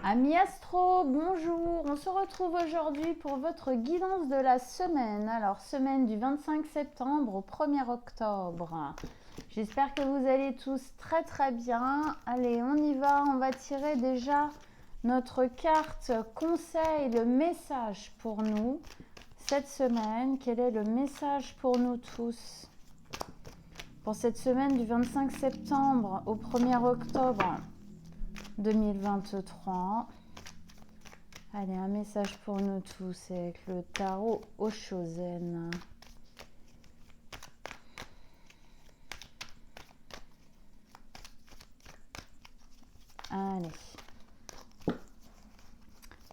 Amis astro, bonjour, on se retrouve aujourd'hui pour votre guidance de la semaine. Alors, semaine du 25 septembre au 1er octobre. J'espère que vous allez tous très bien. Allez, on y va, on va tirer déjà notre carte conseil, le message pour nous cette semaine. Quel est le message pour nous tous pour cette semaine du 25 septembre au 1er octobre 2023. Allez, un message pour nous tous avec le tarot Oshozen. Allez.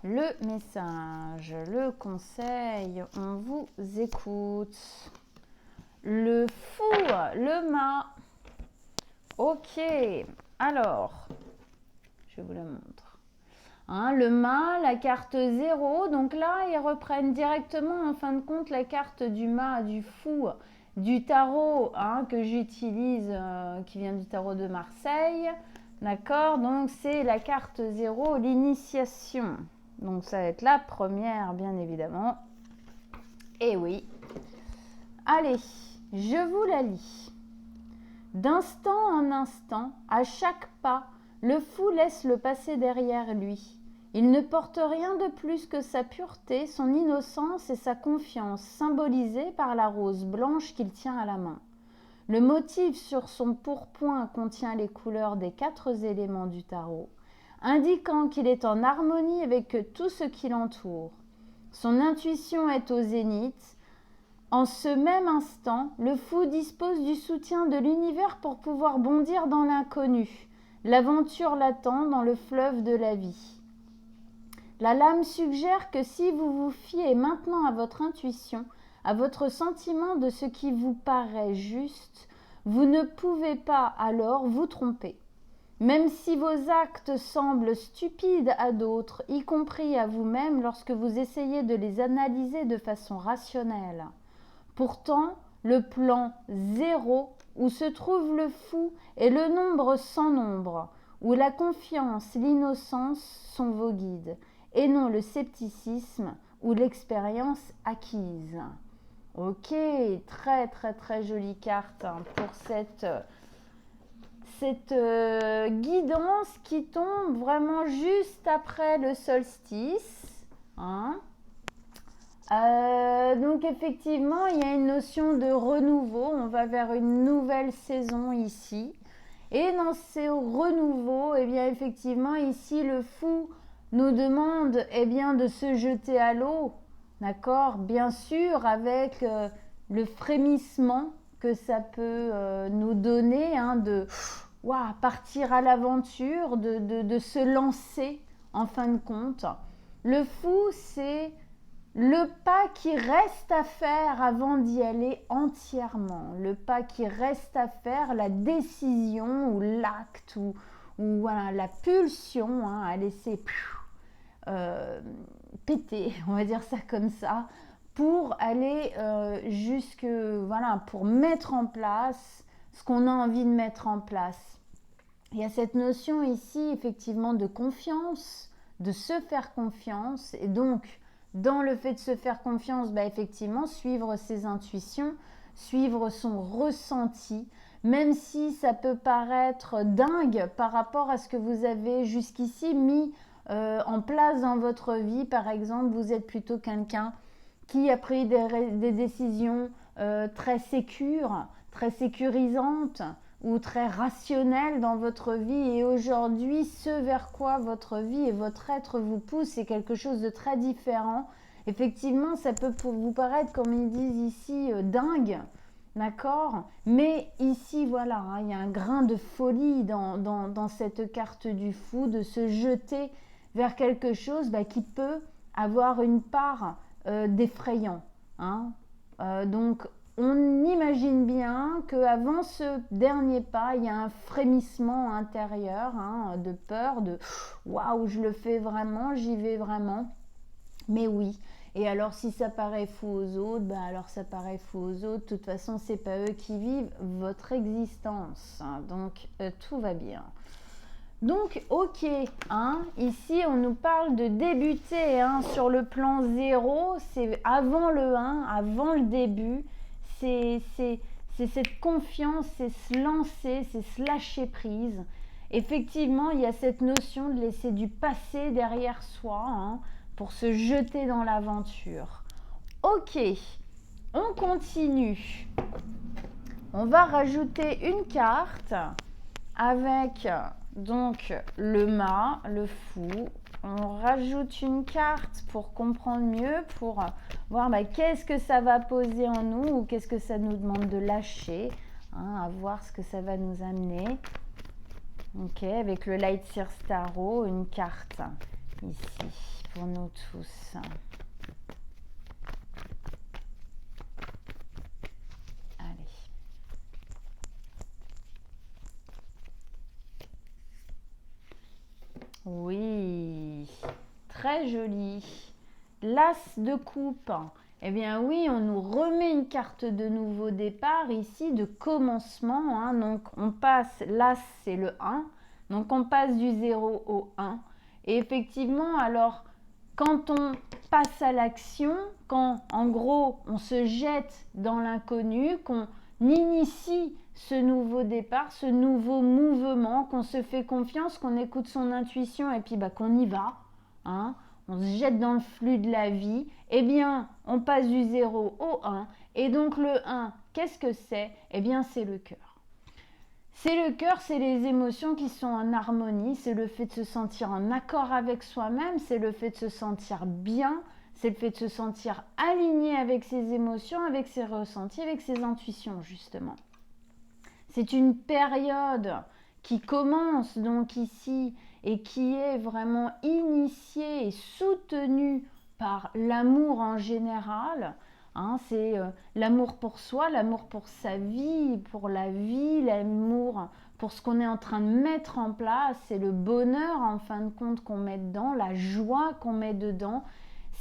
Le message, le conseil, on vous écoute. Le fou, le mât. Ok, alors, je vous le montre. Le mât, la carte 0. Donc là, ils reprennent directement, en fin de compte, la carte du mât, du fou, du tarot que j'utilise, qui vient du tarot de Marseille. D'accord? Donc, c'est la carte 0, l'initiation. Donc, ça va être la première, bien évidemment. Et oui. Allez, je vous la lis. D'instant en instant, à chaque pas, le fou laisse le passé derrière lui. Il ne porte rien de plus que sa pureté, son innocence et sa confiance, symbolisées par la rose blanche qu'il tient à la main. Le motif sur son pourpoint contient les couleurs des 4 éléments du tarot, indiquant qu'il est en harmonie avec tout ce qui l'entoure. Son intuition est au zénith. En ce même instant, le fou dispose du soutien de l'univers pour pouvoir bondir dans l'inconnu. L'aventure l'attend dans le fleuve de la vie. La lame suggère que si vous vous fiez maintenant à votre intuition, à votre sentiment de ce qui vous paraît juste, vous ne pouvez pas alors vous tromper. Même si vos actes semblent stupides à d'autres, y compris à vous-même lorsque vous essayez de les analyser de façon rationnelle. Pourtant, le plan 0, où se trouve le fou, est le nombre sans nombre, où la confiance, l'innocence sont vos guides, et non le scepticisme ou l'expérience acquise. Ok, très jolie carte pour cette guidance qui tombe vraiment juste après le solstice. Donc effectivement, il y a une notion de renouveau. On va vers une nouvelle saison ici. Et dans ce renouveau, eh bien effectivement, ici, le fou nous demande de se jeter à l'eau. D'accord? Bien sûr, avec le frémissement que ça peut nous donner, de partir à l'aventure, de se lancer en fin de compte. Le fou, c'est le pas qui reste à faire avant d'y aller entièrement, le pas qui reste à faire, la décision ou l'acte ou voilà, la pulsion à laisser péter, on va dire ça comme ça, pour aller pour mettre en place ce qu'on a envie de mettre en place. Il y a cette notion ici effectivement de confiance, de se faire confiance, et donc dans le fait de se faire confiance, effectivement, suivre ses intuitions, suivre son ressenti, même si ça peut paraître dingue par rapport à ce que vous avez jusqu'ici mis en place dans votre vie. Par exemple, vous êtes plutôt quelqu'un qui a pris des décisions très sécures, très sécurisantes, ou très rationnel dans votre vie, et aujourd'hui ce vers quoi votre vie et votre être vous pousse, c'est quelque chose de très différent. Effectivement, ça peut vous paraître, comme ils disent ici, dingue, d'accord, mais ici voilà, il y a un grain de folie dans cette carte du fou, de se jeter vers quelque chose qui peut avoir une part d'effrayant, donc on imagine bien qu'avant ce dernier pas, il y a un frémissement intérieur, de peur, de « waouh, je le fais vraiment, j'y vais vraiment ». Mais oui, et alors si ça paraît fou aux autres, alors ça paraît fou aux autres. De toute façon, c'est pas eux qui vivent votre existence, donc tout va bien. Donc, ok, hein, ici on nous parle de débuter hein, sur le plan 0, c'est avant le 1, avant le début, c'est cette confiance, c'est se lancer, c'est se lâcher prise. Effectivement, il y a cette notion de laisser du passé derrière soi hein, pour se jeter dans l'aventure. Ok, on continue. On va rajouter une carte avec donc le mât, le fou. On rajoute une carte pour comprendre mieux, pour voir qu'est-ce que ça va poser en nous ou qu'est-ce que ça nous demande de lâcher, hein, à voir ce que ça va nous amener. Ok, avec le Light Seer Tarot, une carte ici pour nous tous. Oui, très joli. L'as de coupe. Eh bien oui, on nous remet une carte de nouveau départ ici, de commencement. Hein. Donc on passe, l'as c'est le 1. Donc on passe du 0 au 1. Et effectivement, alors quand on passe à l'action, quand en gros on se jette dans l'inconnu, qu'on initie ce nouveau départ, ce nouveau mouvement, qu'on se fait confiance, qu'on écoute son intuition et puis qu'on y va, hein, on se jette dans le flux de la vie, eh bien on passe du 0 au 1 et donc le 1, qu'est-ce que c'est? Eh bien c'est le cœur. C'est le cœur, c'est les émotions qui sont en harmonie, c'est le fait de se sentir en accord avec soi-même, c'est le fait de se sentir bien, c'est le fait de se sentir aligné avec ses émotions, avec ses ressentis, avec ses intuitions justement. C'est une période qui commence donc ici et qui est vraiment initiée et soutenue par l'amour en général. Hein, c'est l'amour pour soi, l'amour pour sa vie, pour la vie, l'amour pour ce qu'on est en train de mettre en place, c'est le bonheur en fin de compte qu'on met dedans, la joie qu'on met dedans.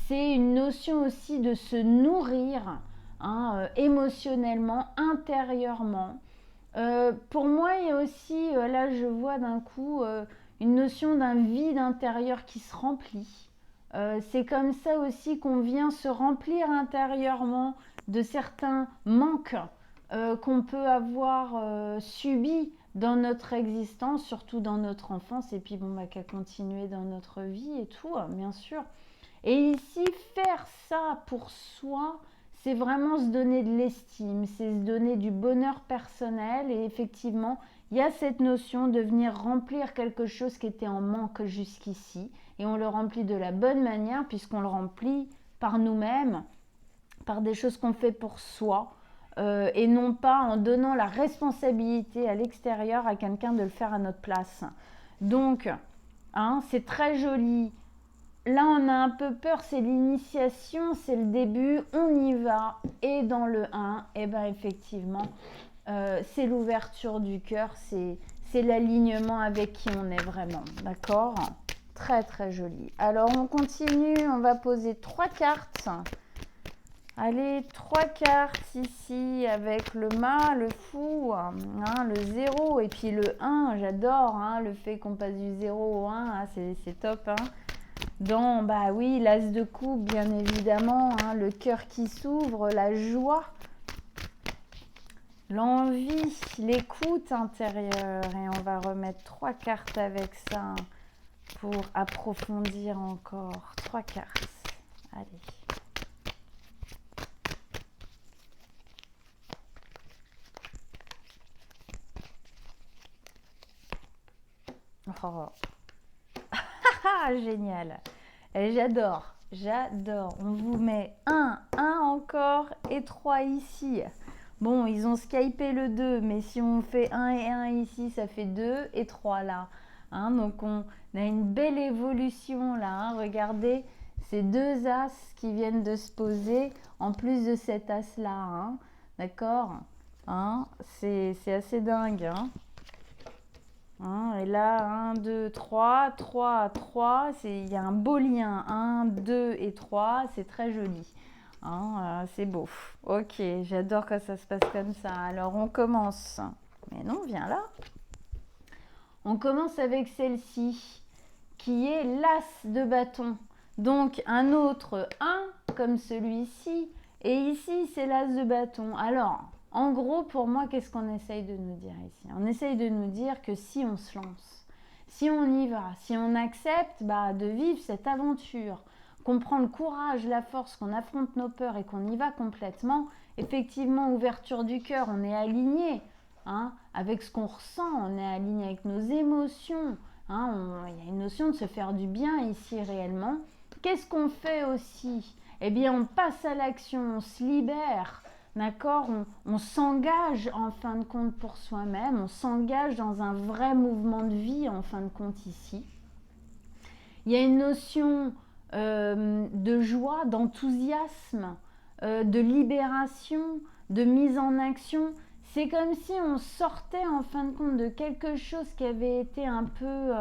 C'est une notion aussi de se nourrir hein, émotionnellement, intérieurement. Pour moi, il y a aussi, là je vois d'un coup, une notion d'un vide intérieur qui se remplit. C'est comme ça aussi qu'on vient se remplir intérieurement de certains manques qu'on peut avoir subis dans notre existence, surtout dans notre enfance, et puis qu'à continuer dans notre vie et tout, bien sûr. Et ici, faire ça pour soi, c'est vraiment se donner de l'estime, c'est se donner du bonheur personnel. Et effectivement, il y a cette notion de venir remplir quelque chose qui était en manque jusqu'ici. Et on le remplit de la bonne manière puisqu'on le remplit par nous-mêmes, par des choses qu'on fait pour soi. Et non pas en donnant la responsabilité à l'extérieur à quelqu'un de le faire à notre place. Donc, hein, c'est très joli. Là, on a un peu peur, c'est l'initiation, c'est le début, on y va. Et dans le 1, eh ben effectivement, c'est l'ouverture du cœur, c'est l'alignement avec qui on est vraiment. D'accord? Très, très joli. Alors, on continue, on va poser 3 cartes. Allez, 3 cartes ici avec le mât, le fou, hein, le 0 et puis le 1. J'adore hein, le fait qu'on passe du 0 au 1, hein, c'est top. Hein. Dans, oui, l'as de coupe, bien évidemment, hein, le cœur qui s'ouvre, la joie, l'envie, l'écoute intérieure. Et on va remettre 3 cartes avec ça pour approfondir encore. 3 cartes. Allez. Oh. Génial. J'adore, j'adore. On vous met 1 encore et 3 ici. Bon, ils ont skypé le 2, mais si on fait 1 et 1 ici, ça fait 2 et 3 là. Hein, donc on a une belle évolution là. Hein. Regardez ces 2 as qui viennent de se poser en plus de cet as là. Hein. D'accord hein, c'est assez dingue. Hein. Et là, 1, 2, 3, 3, 3, il y a un beau lien, 1, 2 et 3, c'est très joli. C'est beau. Ok, j'adore quand ça se passe comme ça. Alors, on commence. Mais non, viens là. On commence avec celle-ci, qui est l'as de bâton. Donc, un autre 1, comme celui-ci. Et ici, c'est l'as de bâton. Alors, en gros, pour moi, qu'est-ce qu'on essaye de nous dire ici? On essaye de nous dire que si on se lance, si on y va, si on accepte de vivre cette aventure, qu'on prend le courage, la force, qu'on affronte nos peurs et qu'on y va complètement, effectivement, ouverture du cœur, on est aligné avec ce qu'on ressent, on est aligné avec nos émotions. Il y a une notion de se faire du bien ici réellement. Qu'est-ce qu'on fait aussi? Eh bien, on passe à l'action, on se libère, d'accord? On s'engage en fin de compte pour soi-même, on s'engage dans un vrai mouvement de vie en fin de compte ici. Il y a une notion de joie, d'enthousiasme, de libération, de mise en action. C'est comme si on sortait en fin de compte de quelque chose qui avait été un peu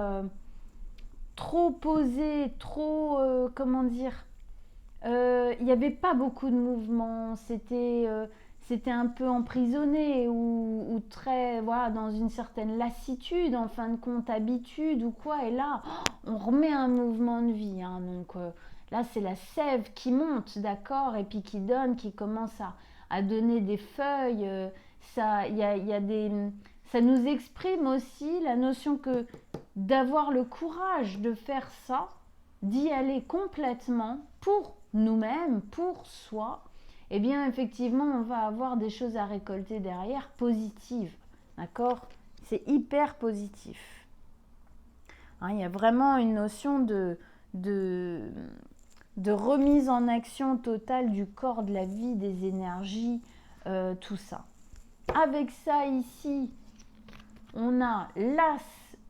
trop posé, trop, comment dire, il n'y avait pas beaucoup de mouvement, c'était un peu emprisonné ou très, voilà, dans une certaine lassitude, en fin de compte, habitude ou quoi. Et là, on remet un mouvement de vie. Donc là, c'est la sève qui monte, d'accord, et puis qui donne, qui commence à donner des feuilles. Ça nous exprime aussi la notion que d'avoir le courage de faire ça, d'y aller complètement pour nous-mêmes, pour soi, eh bien effectivement on va avoir des choses à récolter derrière positives, d'accord? C'est hyper positif. Il y a vraiment une notion de remise en action totale du corps, de la vie, des énergies, tout ça. Avec ça ici, on a l'as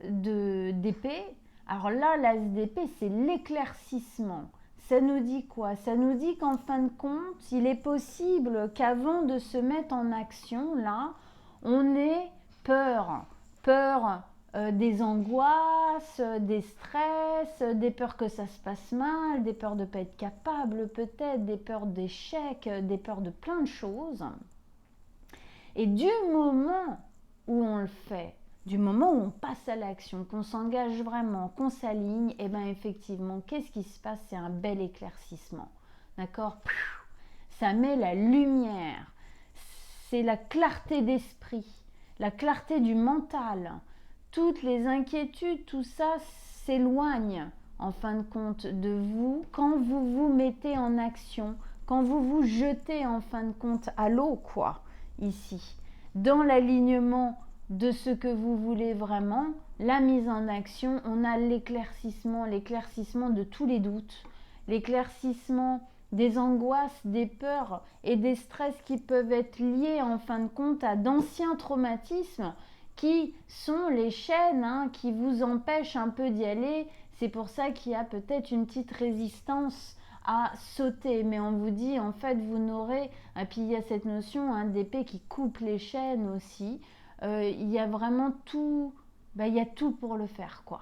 d'épée. Alors là, l'as d'épée, c'est l'éclaircissement. Ça nous dit quoi? Ça nous dit qu'en fin de compte, il est possible qu'avant de se mettre en action, là, on ait peur. Peur des angoisses, des stress, des peurs que ça se passe mal, des peurs de ne pas être capable peut-être, des peurs d'échec, des peurs de plein de choses. Et du moment où on le fait, du moment où on passe à l'action, qu'on s'engage vraiment, qu'on s'aligne, et bien effectivement, qu'est-ce qui se passe? C'est un bel éclaircissement. D'accord? Ça met la lumière. C'est la clarté d'esprit, la clarté du mental. Toutes les inquiétudes, tout ça s'éloigne en fin de compte de vous quand vous vous mettez en action, quand vous vous jetez en fin de compte à l'eau, quoi, ici. Dans l'alignement de ce que vous voulez vraiment, la mise en action, on a l'éclaircissement de tous les doutes, l'éclaircissement des angoisses, des peurs et des stress qui peuvent être liés en fin de compte à d'anciens traumatismes qui sont les chaînes qui vous empêchent un peu d'y aller. C'est pour ça qu'il y a peut-être une petite résistance à sauter, mais on vous dit en fait vous n'aurez, et puis il y a cette notion d'épée qui coupe les chaînes aussi. Il y a vraiment tout, il y a tout pour le faire, quoi.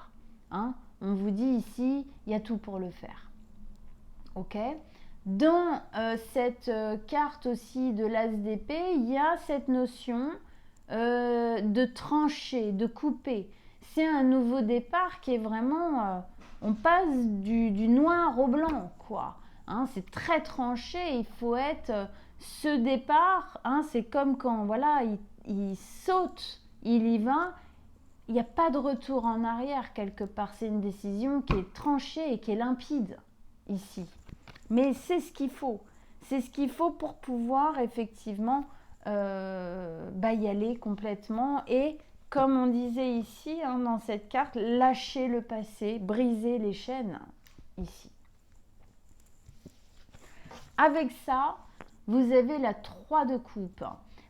On vous dit ici, il y a tout pour le faire. Ok? Dans cette carte aussi de l'as d'épée, il y a cette notion de trancher, de couper. C'est un nouveau départ qui est vraiment, on passe du noir au blanc, quoi. C'est très tranché, il faut être, ce départ, c'est comme quand, voilà, il saute, il y va, il n'y a pas de retour en arrière quelque part, c'est une décision qui est tranchée et qui est limpide ici. Mais c'est ce qu'il faut, pour pouvoir effectivement y aller complètement et, comme on disait ici dans cette carte, lâcher le passé, briser les chaînes ici. Avec ça, vous avez la 3 de coupe.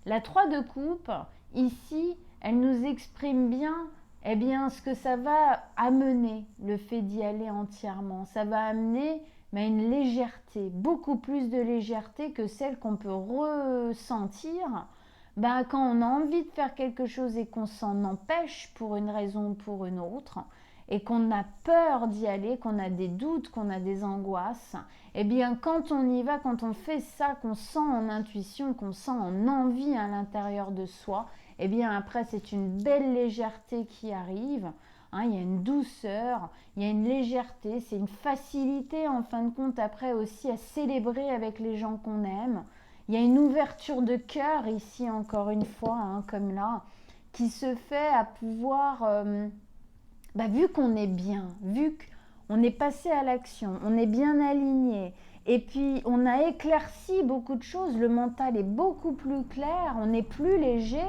La 3 de coupe, ici, elle nous exprime bien, ce que ça va amener, le fait d'y aller entièrement. Ça va amener une légèreté, beaucoup plus de légèreté que celle qu'on peut ressentir quand on a envie de faire quelque chose et qu'on s'en empêche pour une raison ou pour une autre, et qu'on a peur d'y aller, qu'on a des doutes, qu'on a des angoisses. Quand on y va, quand on fait ça, qu'on sent en intuition, qu'on sent en envie à l'intérieur de soi, eh bien après c'est une belle légèreté qui arrive. Hein, il y a une douceur, il y a une légèreté, c'est une facilité en fin de compte après aussi à célébrer avec les gens qu'on aime. Il y a une ouverture de cœur ici encore une fois, hein, comme là, qui se fait à pouvoir, vu qu'on est bien, vu qu'on est passé à l'action, on est bien aligné, et puis on a éclairci beaucoup de choses, le mental est beaucoup plus clair, on est plus léger.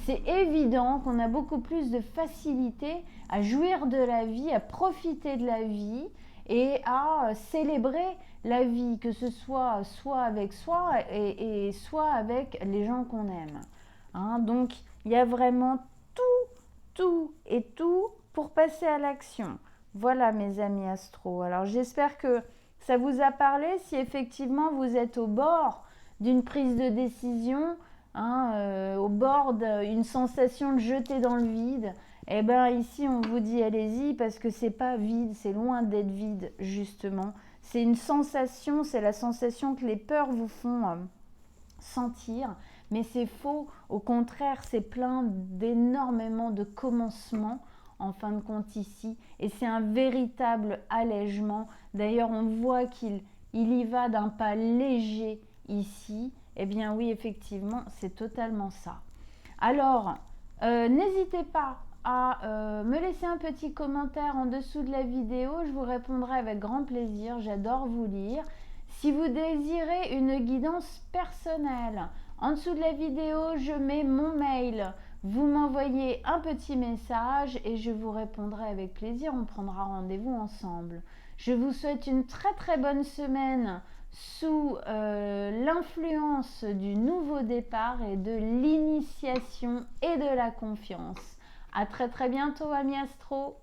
C'est évident qu'on a beaucoup plus de facilité à jouir de la vie, à profiter de la vie et à célébrer la vie, que ce soit avec soi et soit avec les gens qu'on aime. Hein, donc, il y a vraiment tout pour passer à l'action. Voilà mes amis astro. Alors, j'espère que ça vous a parlé. Si effectivement vous êtes au bord d'une prise de décision, au bord d'une sensation de jeter dans le vide, eh bien ici on vous dit allez-y parce que c'est pas vide, c'est loin d'être vide justement. C'est une sensation, c'est la sensation que les peurs vous font sentir, mais c'est faux. Au contraire, c'est plein d'énormément de commencements en fin de compte ici, et c'est un véritable allègement. D'ailleurs, on voit qu'il y va d'un pas léger ici. Eh bien oui, effectivement, c'est totalement ça. Alors, n'hésitez pas à me laisser un petit commentaire en dessous de la vidéo. Je vous répondrai avec grand plaisir. J'adore vous lire. Si vous désirez une guidance personnelle, en dessous de la vidéo, je mets mon mail. Vous m'envoyez un petit message et je vous répondrai avec plaisir. On prendra rendez-vous ensemble. Je vous souhaite une très très bonne semaine sous l'influence du nouveau départ et de l'initiation et de la confiance. À très très bientôt, amis astro.